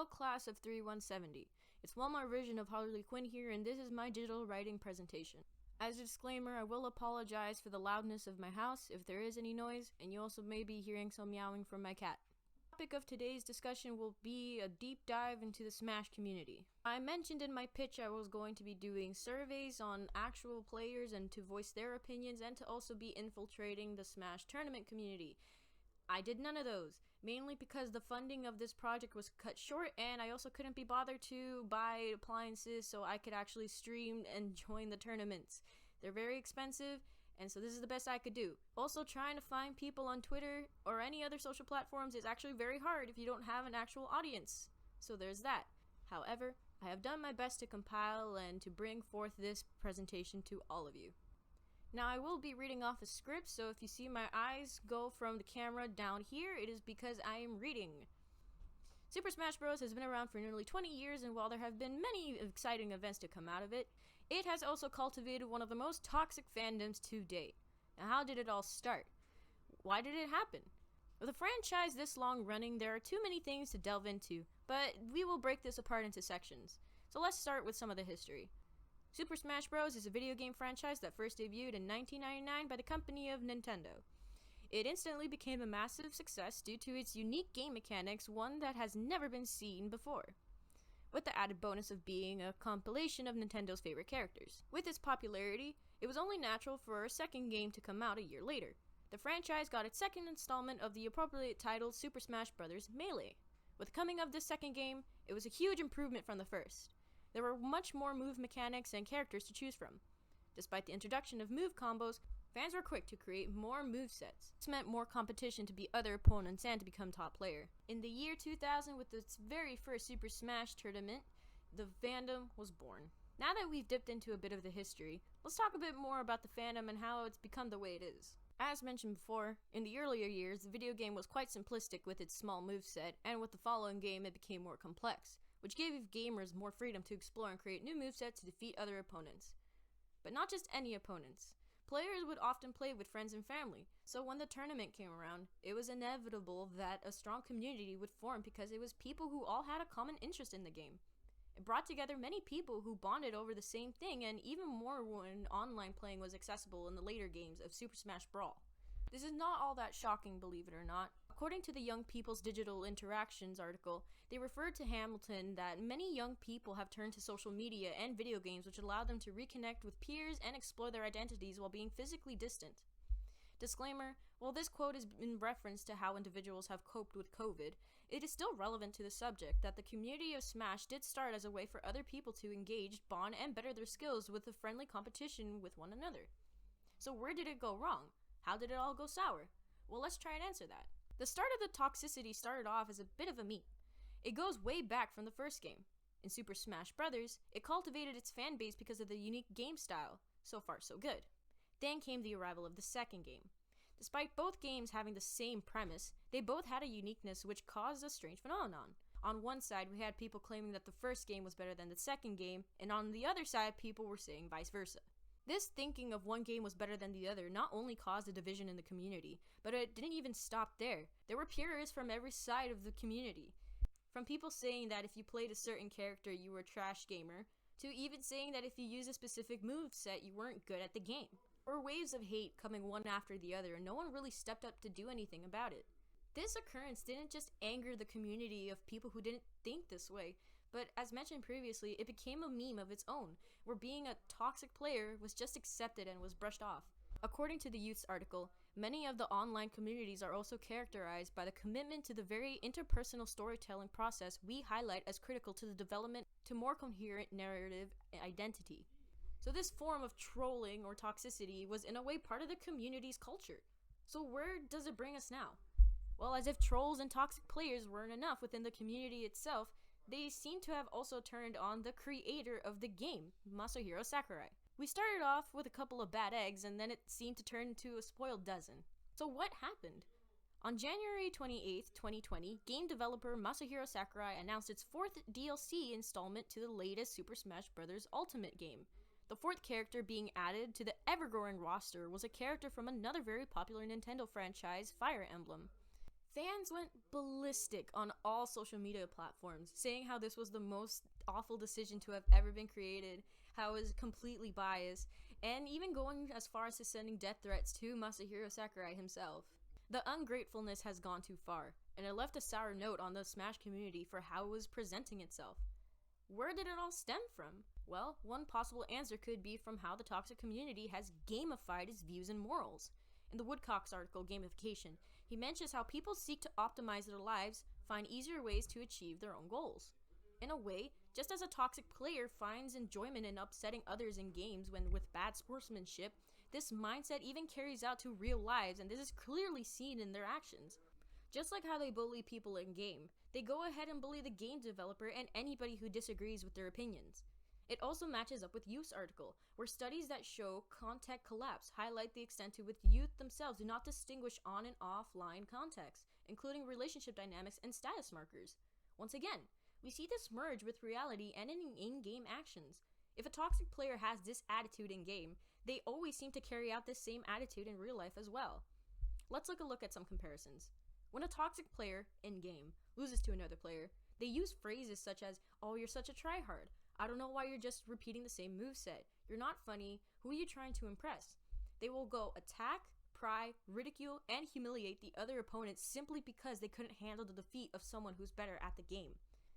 Hello class of 3170. It's Walmart version of Harley Quinn here, and this is my digital writing presentation. As a disclaimer, I will apologize for the loudness of my house if there is any noise, and you also may be hearing some meowing from my cat. The topic of today's discussion will be a deep dive into the Smash community. I mentioned in my pitch I was going to be doing surveys on actual players and to voice their opinions and to also be infiltrating the Smash tournament community. I did none of those, mainly because the funding of this project was cut short and I also couldn't be bothered to buy appliances so I could actually stream and join the tournaments. They're very expensive, and so this is the best I could do. Also, trying to find people on Twitter or any other social platforms is actually very hard if you don't have an actual audience. So there's that. However, I have done my best to compile and to bring forth this presentation to all of you. Now, I will be reading off a script, so if you see my eyes go from the camera down here, it is because I am reading. Super Smash Bros. Has been around for nearly 20 years, and while there have been many exciting events to come out of it, it has also cultivated one of the most toxic fandoms to date. Now, how did it all start? Why did it happen? With a franchise this long running, there are too many things to delve into, but we will break this apart into sections. So let's start with some of the history. Super Smash Bros. Is a video game franchise that first debuted in 1999 by the company of Nintendo. It instantly became a massive success due to its unique game mechanics, one that has never been seen before, with the added bonus of being a compilation of Nintendo's favorite characters. With its popularity, it was only natural for a second game to come out a year later. The franchise got its second installment of the appropriate title Super Smash Bros. Melee. With the coming of this second game, it was a huge improvement from the first. There were much more move mechanics and characters to choose from. Despite the introduction of move combos, fans were quick to create more movesets. This meant more competition to beat other opponents and to become top player. In the year 2000, with its very first Super Smash tournament, the Fandom was born. Now that we've dipped into a bit of the history, let's talk a bit more about the fandom and how it's become the way it is. As mentioned before, in the earlier years, the video game was quite simplistic with its small moveset, and with the following game it became more complex, which gave gamers more freedom to explore and create new movesets to defeat other opponents. But not just any opponents. Players would often play with friends and family, so when the tournament came around, it was inevitable that a strong community would form because it was people who all had a common interest in the game. It brought together many people who bonded over the same thing, and even more when online playing was accessible in the later games of Super Smash Brawl. This is not all that shocking, believe it or not. According to the Young People's Digital Interactions article, they referred to Hamilton that many young people have turned to social media and video games, which allow them to reconnect with peers and explore their identities while being physically distant. Disclaimer, while this quote is in reference to how individuals have coped with COVID, it is still relevant to the subject that the community of Smash did start as a way for other people to engage, bond, and better their skills with a friendly competition with one another. So where did it go wrong? How did it all go sour? Well, let's try and answer that. The start of the toxicity started off as a bit of a meme. It goes way back from the first game. In Super Smash Bros., it cultivated its fan base because of the unique game style. So far, so good. Then came the arrival of the second game. Despite both games having the same premise, they both had a uniqueness which caused a strange phenomenon. On one side, we had people claiming that the first game was better than the second game, and on the other side, people were saying vice versa. This thinking of one game was better than the other not only caused a division in the community, but it didn't even stop there. There were purists from every side of the community. From people saying that if you played a certain character you were a trash gamer, to even saying that if you used a specific moveset you weren't good at the game. There were waves of hate coming one after the other, and no one really stepped up to do anything about it. This occurrence didn't just anger the community of people who didn't think this way, but as mentioned previously, it became a meme of its own, where being a toxic player was just accepted and was brushed off. According to the Youth's article, many of the online communities are also characterized by the commitment to the very interpersonal storytelling process we highlight as critical to the development to more coherent narrative identity. So this form of trolling or toxicity was in a way part of the community's culture. So where does it bring us now? Well, as if trolls and toxic players weren't enough within the community itself, they seem to have also turned on the creator of the game, Masahiro Sakurai. We started off with a couple of bad eggs, and then it seemed to turn into a spoiled dozen. So what happened? On January 28, 2020, game developer Masahiro Sakurai announced its fourth DLC installment to the latest Super Smash Bros. Ultimate game. The fourth character being added to the ever-growing roster was a character from another very popular Nintendo franchise, Fire Emblem. Fans went ballistic on all social media platforms, saying how this was the most awful decision to have ever been created, how it was completely biased, and even going as far as to sending death threats to Masahiro Sakurai himself. The ungratefulness has gone too far, and it left a sour note on the Smash community for how it was presenting itself. Where did it all stem from? Well, one possible answer could be from how the toxic community has gamified its views and morals. In the Woodcocks article, Gamification, he mentions how people seek to optimize their lives, find easier ways to achieve their own goals. In a way, just as a toxic player finds enjoyment in upsetting others in games when with bad sportsmanship, this mindset even carries out to real lives, and this is clearly seen in their actions. Just like how they bully people in game, they go ahead and bully the game developer and anybody who disagrees with their opinions. It also matches up with Youth's article, where studies that show contact collapse highlight the extent to which youth themselves do not distinguish on and offline context, including relationship dynamics and status markers. Once again, we see this merge with reality and in-game actions. If a toxic player has this attitude in-game, they always seem to carry out this same attitude in real life as well. Let's look at some comparisons. When a toxic player, in-game, loses to another player, they use phrases such as, "Oh, you're such a tryhard. I don't know why you're just repeating the same moveset. You're not funny. Who are you trying to impress?" They will go attack, pry, ridicule, and humiliate the other opponent simply because they couldn't handle the defeat of someone who's better at the game.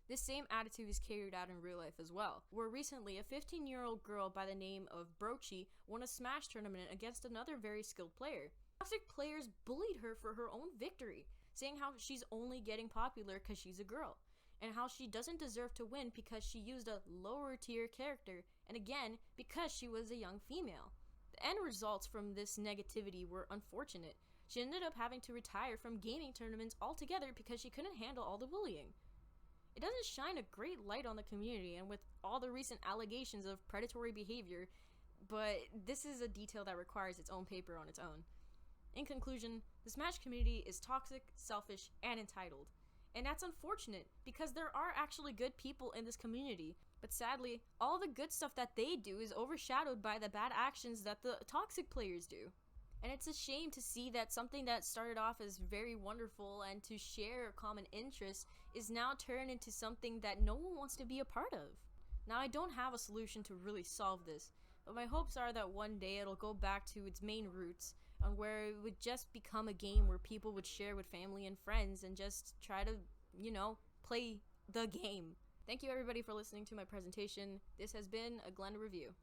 This same attitude is carried out in real life as well, where recently a 15-year-old girl by the name of Brochi won a Smash tournament against another very skilled player. Toxic players bullied her for her own victory, saying how she's only getting popular because she's a girl, and how she doesn't deserve to win because she used a lower tier character, and again, because she was a young female. The end results from this negativity were unfortunate. She ended up having to retire from gaming tournaments altogether because she couldn't handle all the bullying. It doesn't shine a great light on the community and with all the recent allegations of predatory behavior, but this is a detail that requires its own paper on its own. In conclusion, the Smash community is toxic, selfish, and entitled. And that's unfortunate because there are actually good people in this community, but sadly, all the good stuff that they do is overshadowed by the bad actions that the toxic players do. And it's a shame to see that something that started off as very wonderful and to share a common interest is now turned into something that no one wants to be a part of. Now, I don't have a solution to really solve this, but my hopes are that one day it'll go back to its main roots, and where it would just become a game where people would share with family and friends and just try to, play the game. Thank you everybody for listening to my presentation. This has been a Glenda Review.